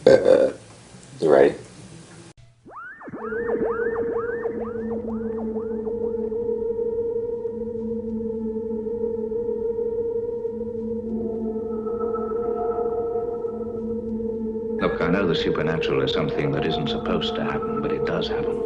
You ready? Look, I know the supernatural is something that isn't supposed to happen, but it does happen.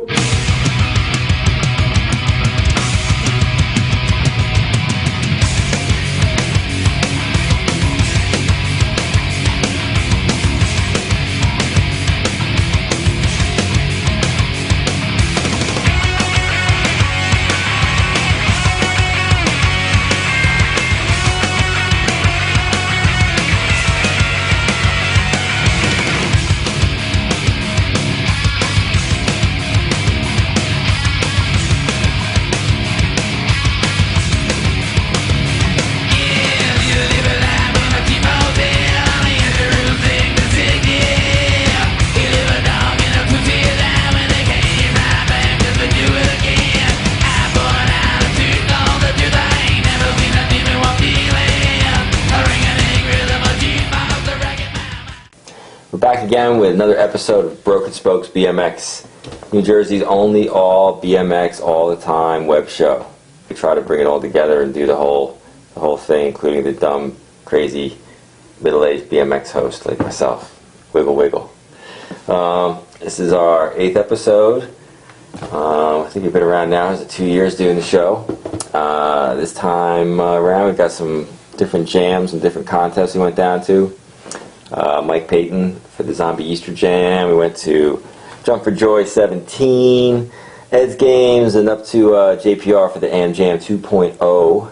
We're back again with another episode of Broken Spokes BMX, New Jersey's only all BMX all the time web show. We try to bring it all together and do the whole thing, including the dumb, crazy, middle-aged BMX host like myself. Wiggle, wiggle. This is our 8th episode. I think we've been around now. Is it 2 years doing the show? This time around, we've got some different jams and different contests we went down to. Mike Payton for the Zombie Easter Jam. We went to Jump for Joy 17, Ed's Games, and up to JPR for the Am Jam 2.0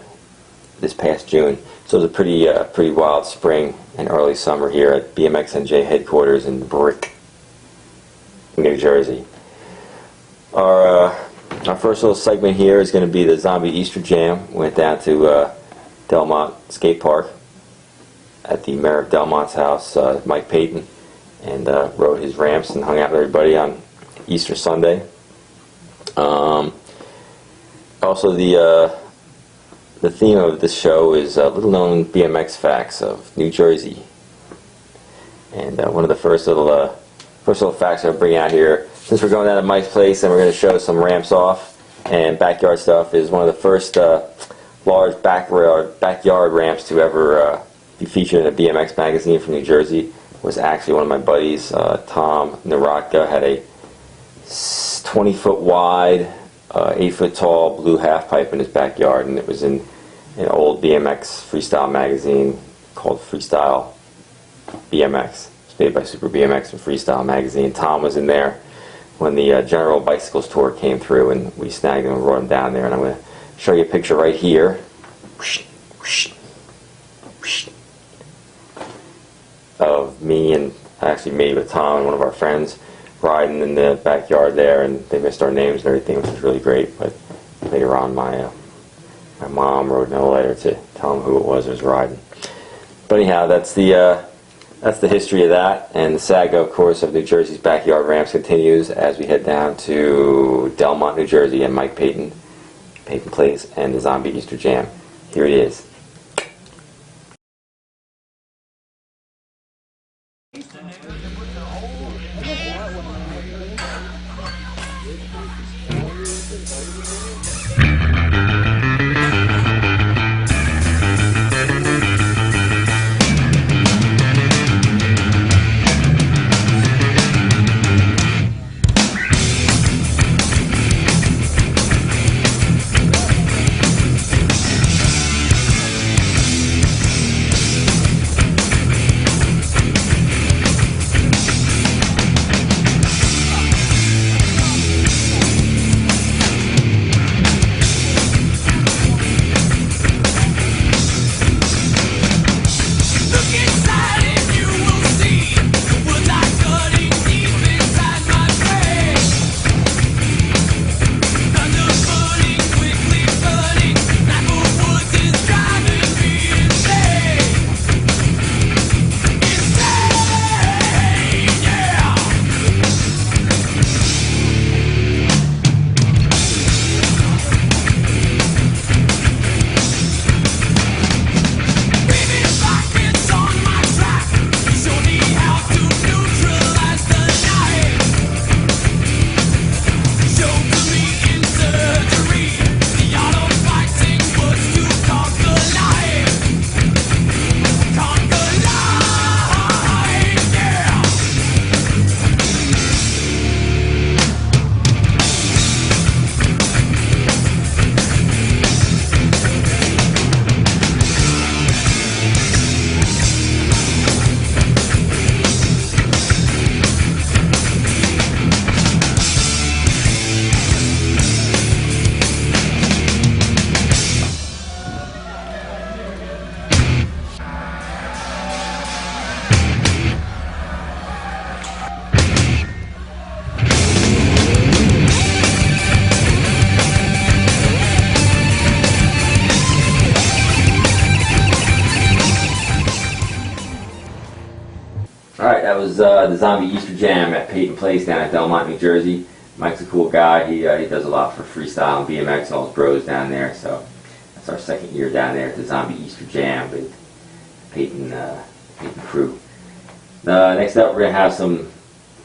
this past June. So it was a pretty wild spring and early summer here at BMXNJ headquarters in Brick, New Jersey. Our first little segment here is going to be the Zombie Easter Jam. We went down to Delmont Skatepark at the mayor of Delmont's house, Mike Payton, and rode his ramps and hung out with everybody on Easter Sunday. Also, the theme of this show is little-known BMX facts of New Jersey. And one of the first little facts I'm bringing out here, since we're going down to Mike's place and we're going to show some ramps off and backyard stuff, is one of the first large backyard ramps to ever be featured in a BMX magazine from New Jersey. Was actually one of my buddies, Tom Naratka, had a 20-foot wide, 8-foot tall blue half pipe in his backyard, and it was in an old BMX freestyle magazine called Freestyle BMX. It's made by Super BMX and Freestyle magazine. Tom was in there when the General Bicycles tour came through, and we snagged him and brought him down there. And I'm going to show you a picture right here of me, and actually me with Tom and one of our friends riding in the backyard there, and they missed our names and everything, which was really great. But later on, my mom wrote a letter to tell them who it was riding. But anyhow, that's the history of that. And the saga, of course, of New Jersey's backyard ramps continues as we head down to Delmont, New Jersey, and Mike Payton Place, and the Zombie Easter Jam. Here it is. was the Zombie Easter Jam at Peyton Place down at Delmont, New Jersey. Mike's a cool guy. He does a lot for freestyle and BMX and all his bros down there. So that's our second year down there at the Zombie Easter Jam with Peyton crew. Next up, we're going to have some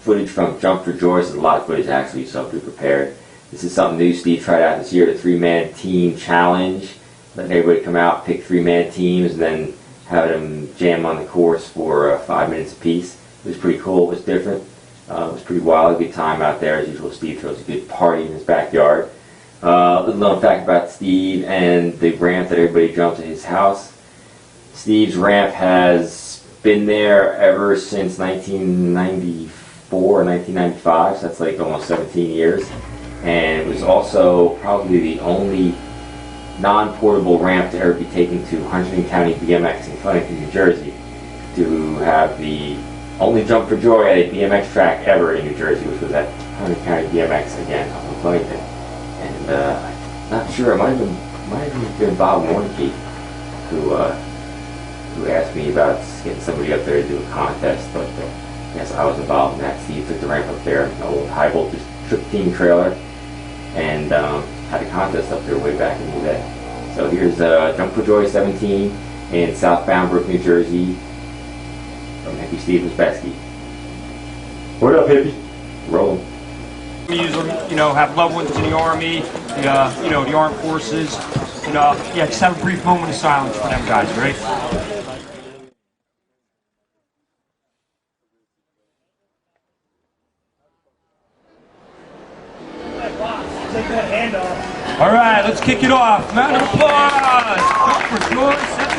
footage from Jump for Joy. There's a lot of footage actually, so be prepared. This is something new Steve tried out this year, the 3-man team challenge. Letting everybody come out, pick 3-man teams, and then have them jam on the course for 5 minutes apiece. It was pretty cool. It was different. It was pretty wild. A good time out there. As usual, Steve throws a good party in his backyard. Little known fact about Steve and the ramp that everybody jumps at his house. Steve's ramp has been there ever since 1994 or 1995, so that's like almost 17 years. And it was also probably the only non-portable ramp to ever be taken to Huntington County BMX in Huntington, New Jersey, to have the only Jump for Joy at a BMX track ever in New Jersey, which was at Huntington County BMX again up in Huntington. And I'm not sure, it might have been Bob Warnke who asked me about getting somebody up there to do a contest, but yes, I was involved in that. Steve took the ramp up there, an old high voltage trip team trailer, and had a contest up there way back in the day. So here's Jump for Joy 17 in southbound Brook, New Jersey, from Hippie Steve Besky. What up, Hippie? Roll. Use them, have loved ones in the Army, the Armed Forces, just have a brief moment of silence for them guys, right? Take that hand off. All right, let's kick it off. Round of applause. Jump for Joy 17.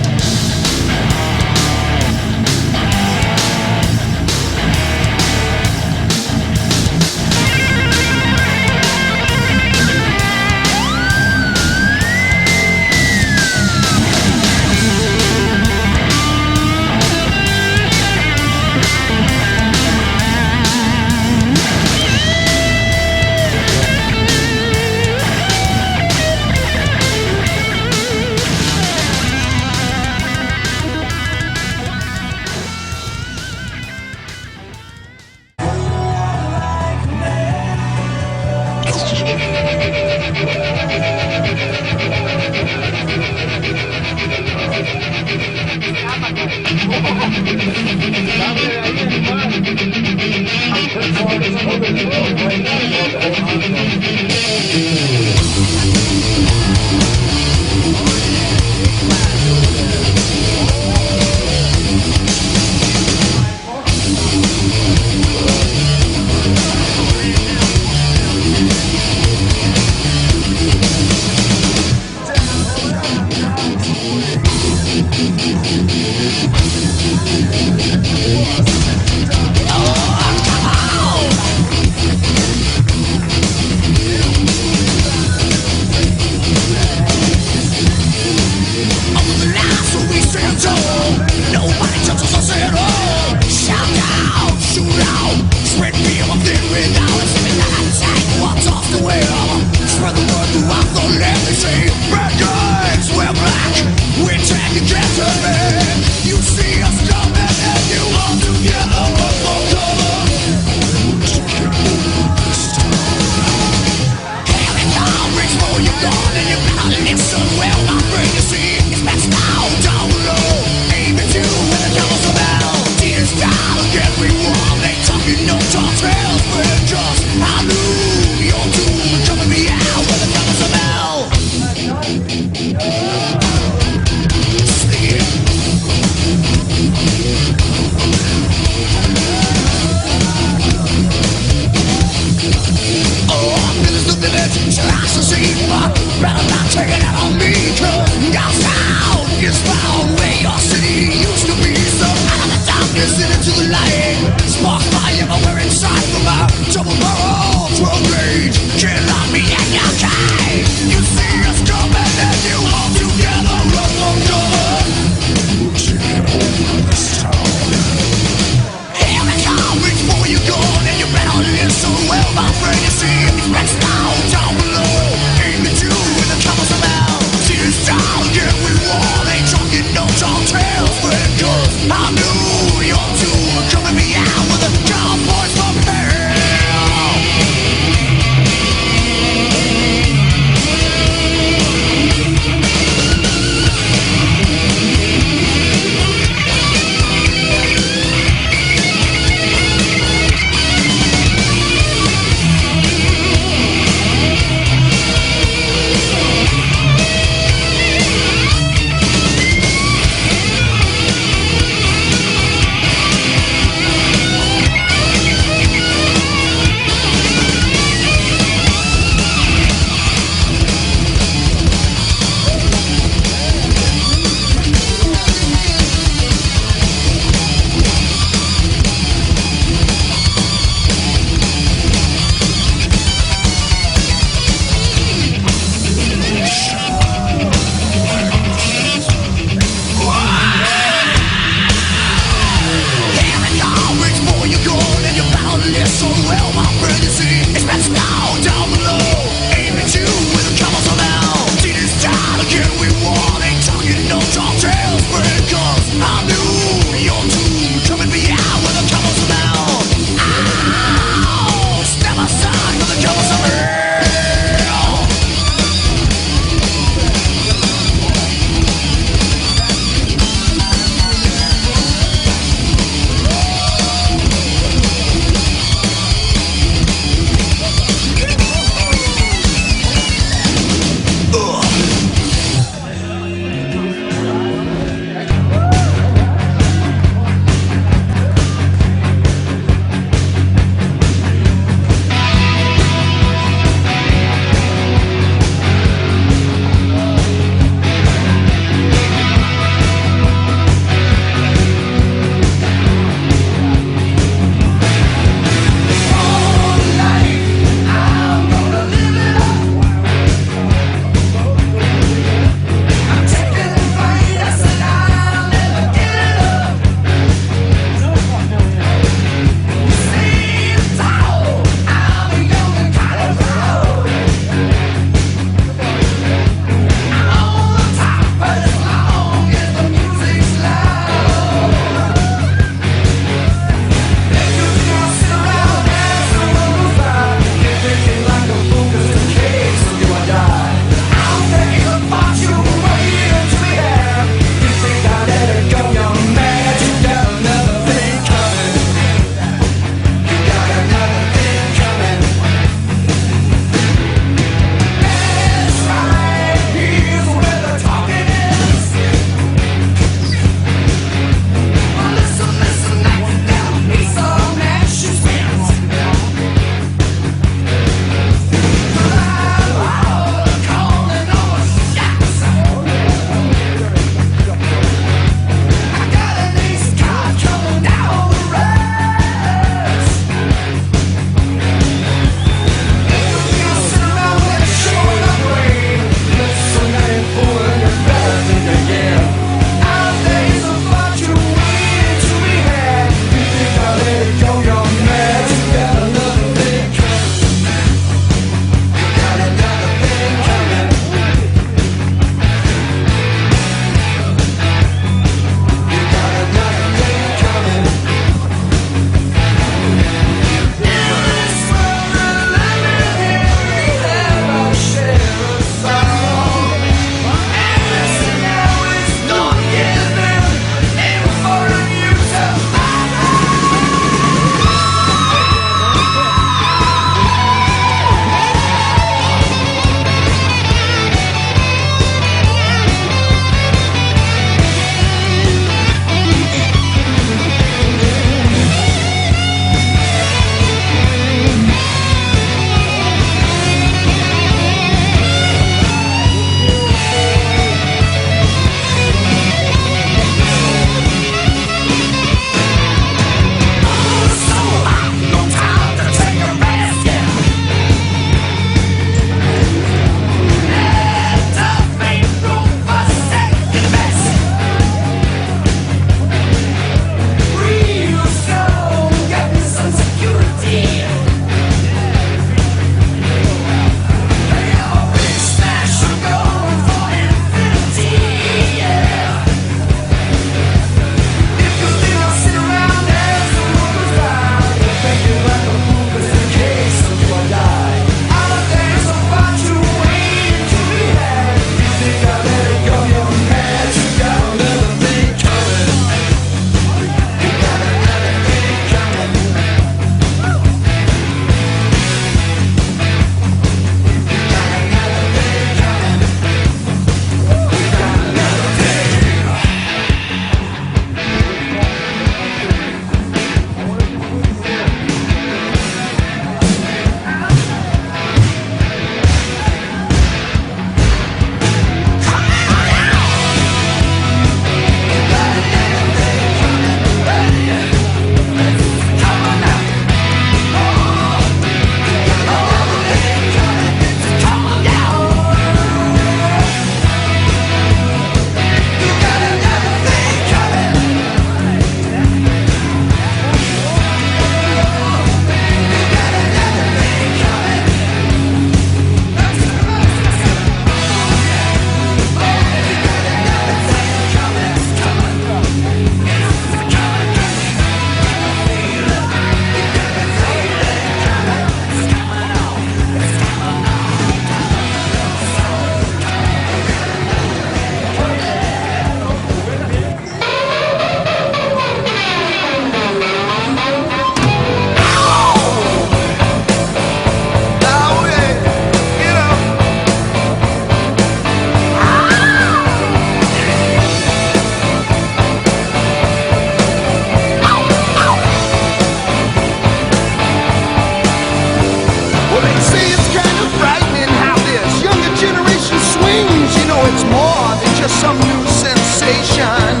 there's some new sensation.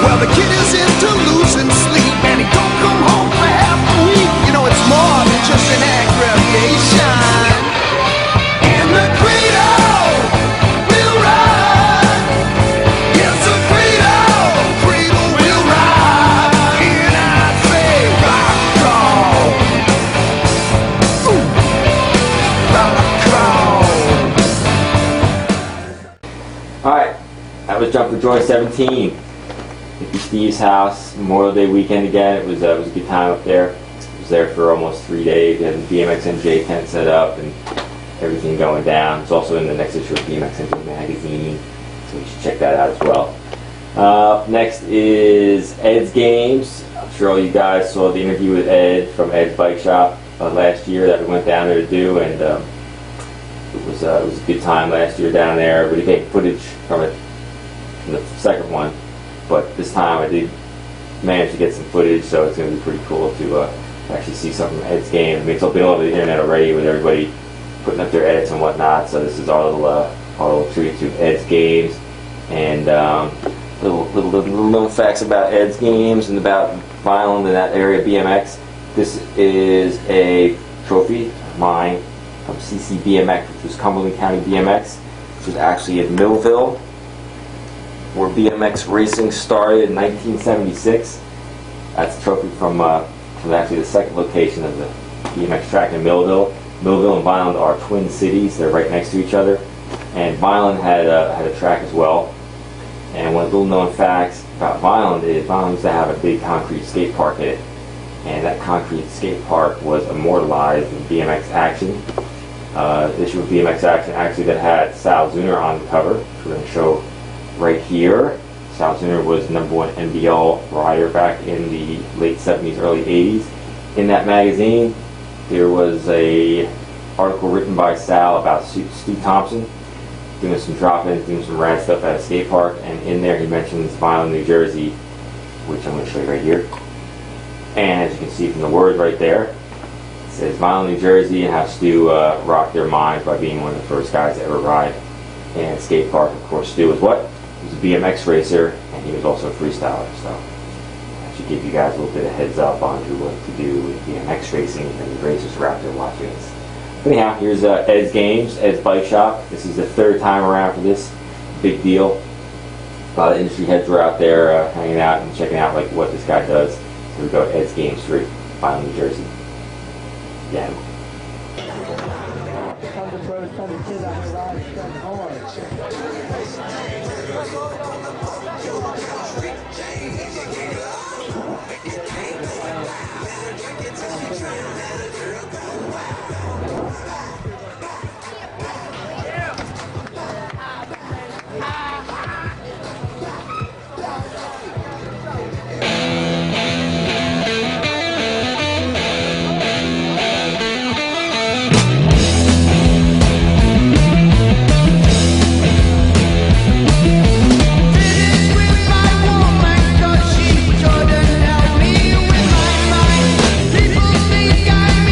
Well, the kid is into losing sleep, and he don't come home for half a week. You know, it's more than just an aggravation. And the cradle will ride. Yes, the cradle will ride. And I say rock crawl. Ooh, rock crawl. Alright, that was Jump for Joy 17. Hippie Steve's house, Memorial Day weekend again. It was a good time up there. I was there for almost 3 days. We had the BMXNJ tent set up and everything going down. It's also in the next issue of BMXNJ magazine, so you should check that out as well. Next is Ed's Games. I'm sure all you guys saw the interview with Ed from Ed's Bike Shop last year that we went down there to do, and it was a good time last year down there. We take footage from it from the second one, but this time I did manage to get some footage, so it's going to be pretty cool to actually see something from Ed's Game. I mean, it's been all over the internet already with everybody putting up their edits and whatnot, so this is our little tribute to Ed's Games, and little facts about Ed's Games and about Violin in that area of BMX. This is a trophy of mine from CCBMX, which was Cumberland County BMX. This was actually in Millville, where BMX racing started in 1976. That's a trophy from actually the second location of the BMX track in Millville. Millville and Violin are twin cities. They're right next to each other. And Violin had a track as well. And one little known facts about Violin is Violin used to have a big concrete skate park in it. And that concrete skate park was immortalized in BMX Action. The issue of BMX Action actually that had Sal Zuner on the cover, which we're going to show right here. Sal Zuner was #1 NBL rider back in the late 70s, early 80s. In that magazine, there was a article written by Sal about Stu Thompson doing some drop-ins, doing some rad stuff at a skate park, and in there he mentions Violin, New Jersey, which I'm going to show you right here. And as you can see from the words right there, it says Violin, New Jersey, and how Stu rocked their minds by being one of the first guys to ever ride in a skate park. Of course, Stu was what? He was a BMX racer, and he was also a freestyler, so that should give you guys a little bit of heads up on what to do with BMX racing and the racers are out there watching this. But anyhow, here's Ed's Games, Ed's Bike Shop. This is the third time around for this. Big deal. A lot of industry heads were out there hanging out and checking out like what this guy does. So we go to Ed's Games Street, Violin, New Jersey. Yeah. People think I'm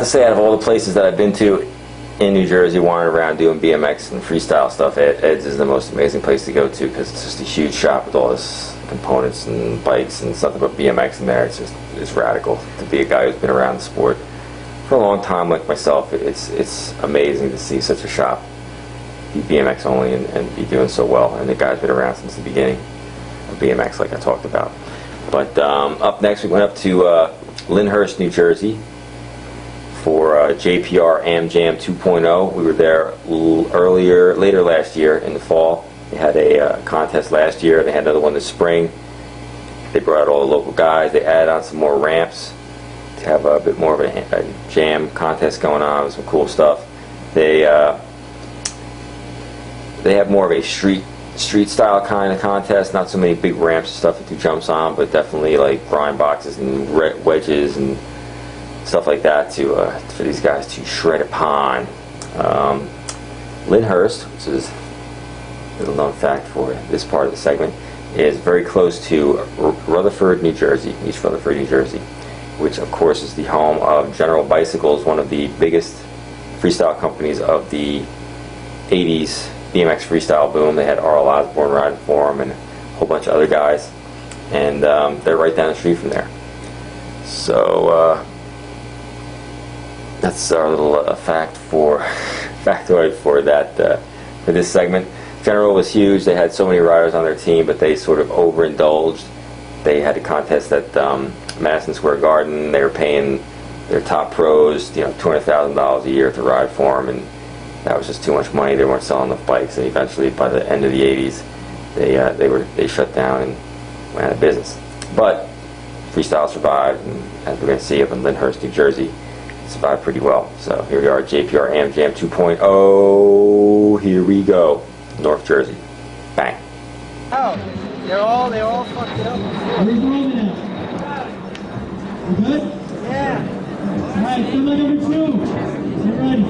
to say, out of all the places that I've been to in New Jersey, wandering around doing BMX and freestyle stuff, Ed's is the most amazing place to go to because it's just a huge shop with all this components and bikes and something about BMX in there. It's radical to be a guy who's been around the sport for a long time like myself. It's amazing to see such a shop be BMX only and be doing so well. And the guy's been around since the beginning of BMX, like I talked about. But up next, we went up to Lyndhurst, New Jersey for JPR Am Jam 2.0. We were there later last year in the fall. They had a contest last year. They had another one this spring. They brought out all the local guys. They added on some more ramps to have a bit more of a jam contest going on with some cool stuff. They have more of a street style kind of contest. Not so many big ramps and stuff to do jumps on, but definitely like grind boxes and wedges and stuff like that for these guys to shred upon. Lyndhurst, which is a little known fact for this part of the segment, is very close to Rutherford, New Jersey, East Rutherford, New Jersey, which of course is the home of General Bicycles, one of the biggest freestyle companies of the 80s BMX freestyle boom. They had Arl Osborne riding for them and a whole bunch of other guys, and they're right down the street from there. So that's our little factoid for that for this segment. General was huge. They had so many riders on their team, but they sort of overindulged. They had a contest at Madison Square Garden. They were paying their top pros, $200,000 a year to ride for them, and that was just too much money. They weren't selling enough bikes, and eventually, by the end of the '80s, they shut down and went out of business. But freestyle survived, and as we're going to see up in Lyndhurst, New Jersey, it survived pretty well. So here we are, JPR Am Jam 2.0. Here we go, North Jersey. Bang. Oh, they're all fucked it up. We're going now. We're good? Yeah. All right, stand by number 2. Get ready.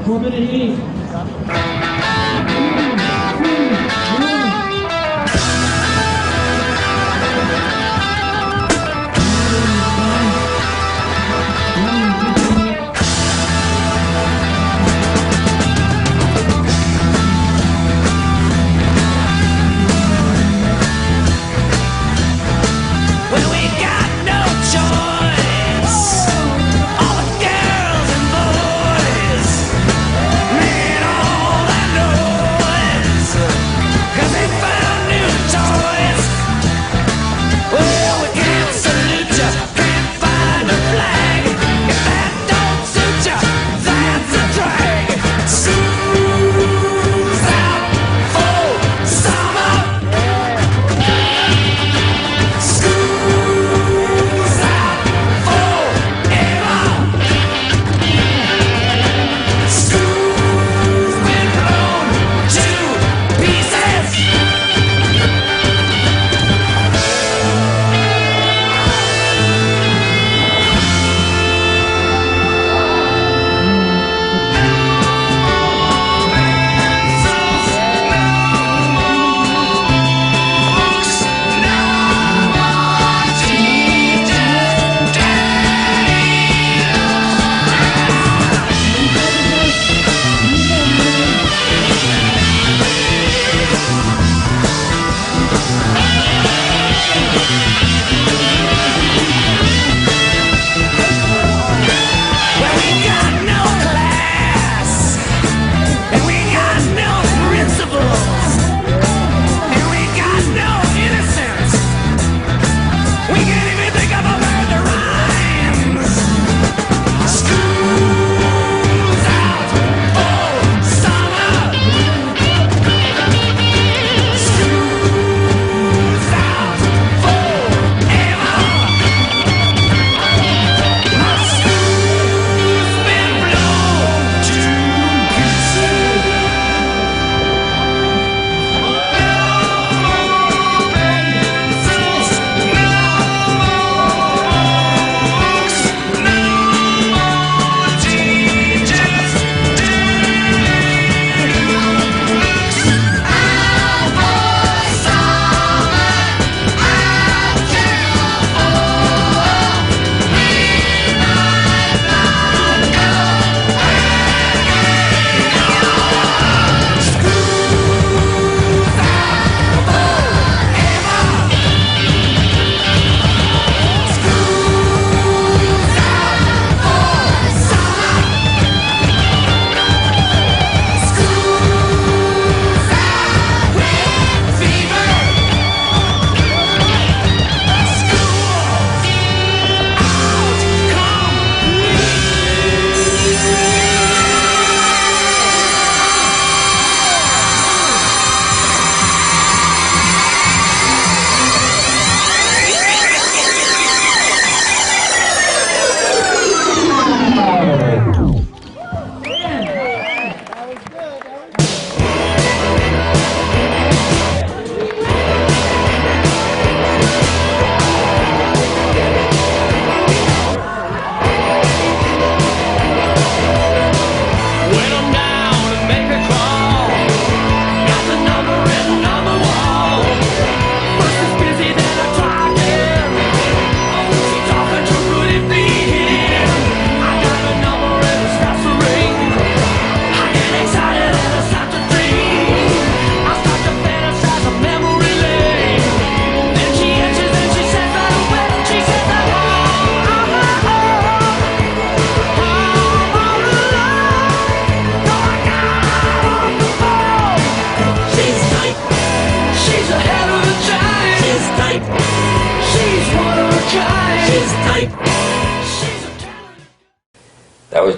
4-minute heat. 3, 2, 1. Well, we got no choice. All the girls and boys, man, all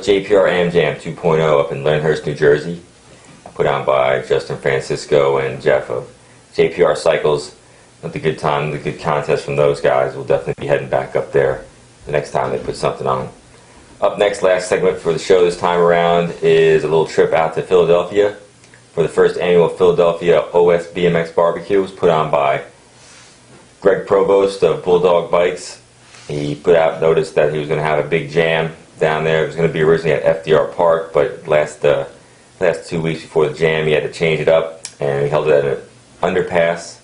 JPR Am Jam 2.0 up in Lyndhurst, New Jersey, put on by Justin Francisco and Jeff of JPR Cycles. The good time, the good contest from those guys. We'll definitely be heading back up there the next time they put something on. Up next, last segment for the show this time around is a little trip out to Philadelphia for the first annual Philly OS BMX BBQ. It was put on by Greg Provost of Bulldog Bikes. He put out notice that he was going to have a big jam down there. It was going to be originally at FDR Park, but last 2 weeks before the jam, he had to change it up, and he held it at an underpass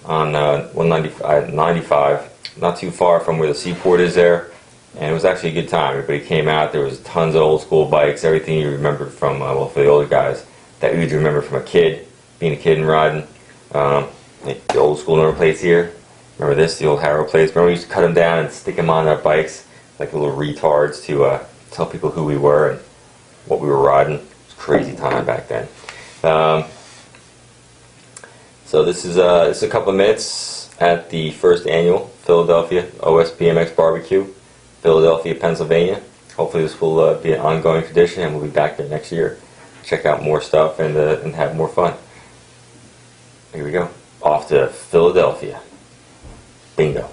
on 95, not too far from where the seaport is there. And it was actually a good time. Everybody came out. There was tons of old school bikes, everything you remembered from, well, for the older guys, that you'd remember from a kid, being a kid and riding. The old school number plates here. Remember this, the old Harrow plates? Remember we used to cut them down and stick them on our bikes like little retards to tell people who we were and what we were riding. It was a crazy time back then. So this is a couple of minutes at the first annual Philadelphia OS BMX BBQ, Philadelphia, Pennsylvania. Hopefully this will be an ongoing tradition, and we'll be back there next year. Check out more stuff and have more fun. Here we go. Off to Philadelphia. Bingo.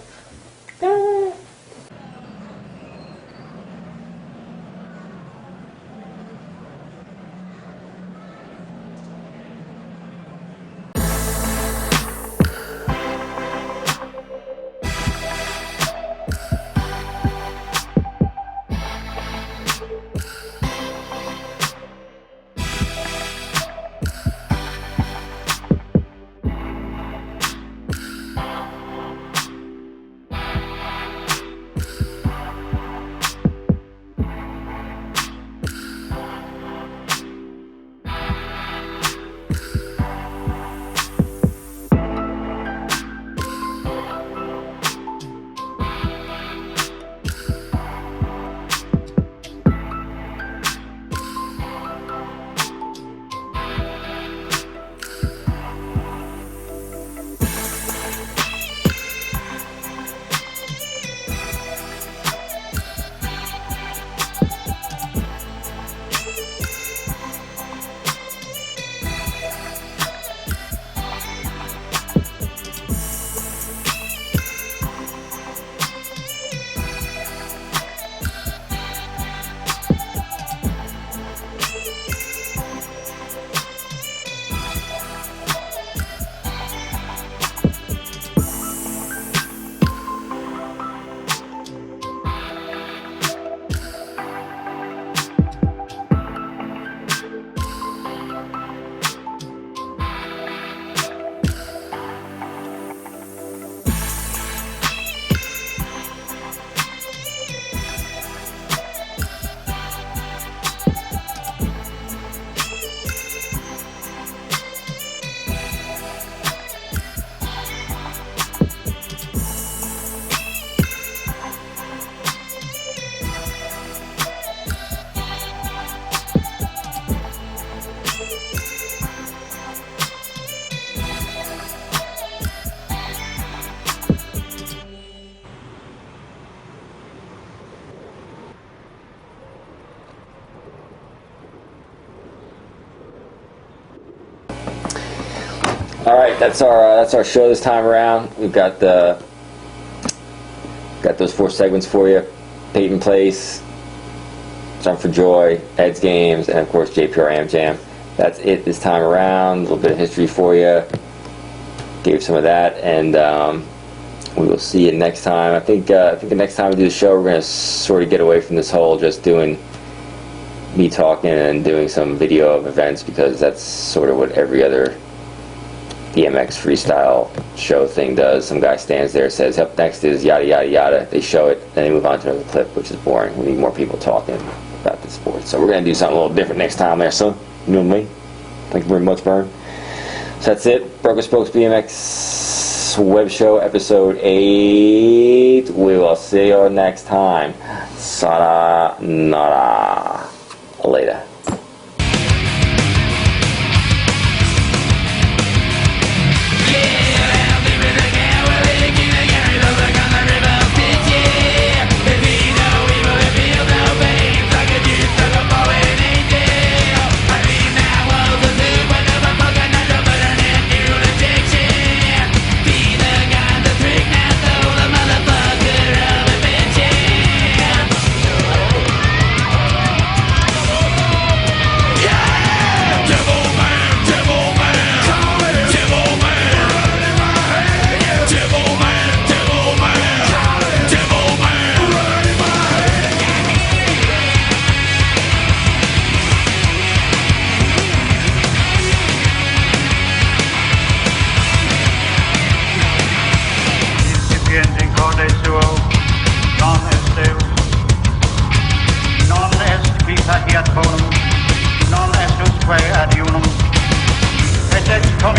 All right, that's our show this time around. We've got those 4 segments for you: Peyton Place, Jump for Joy, Ed's Games, and of course JPR Am Jam. That's it this time around. A little bit of history for you. Gave some of that, and we will see you next time. I think the next time we do the show, we're going to sort of get away from this whole just doing me talking and doing some video of events, because that's sort of what every other BMX freestyle show thing does. Some guy stands there and says, up next is yada yada yada. They show it, then they move on to another clip, which is boring. We need more people talking about the sport. So we're going to do something a little different next time there, son. You know me. Thank you very much, Vern. So that's it. Broken Spokes BMX Web Show episode 8. We will see you next time. Sayonara. Later.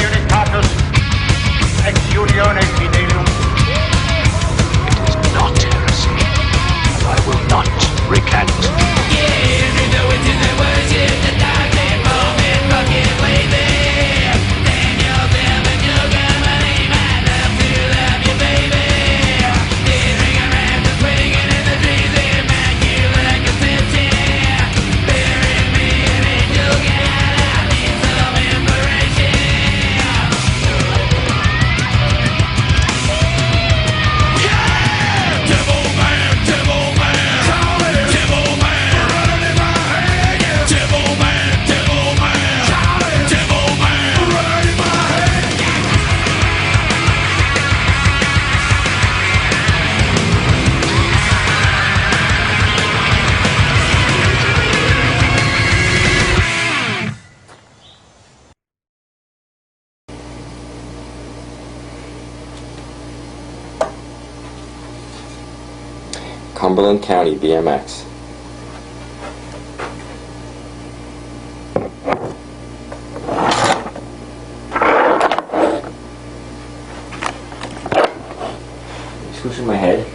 Unitatis ex unione fidelium. It is not heresy, and I will not recant. Cumberland County BMX. Squishing my head.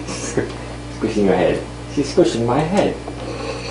Squishing your head. She's squishing my head.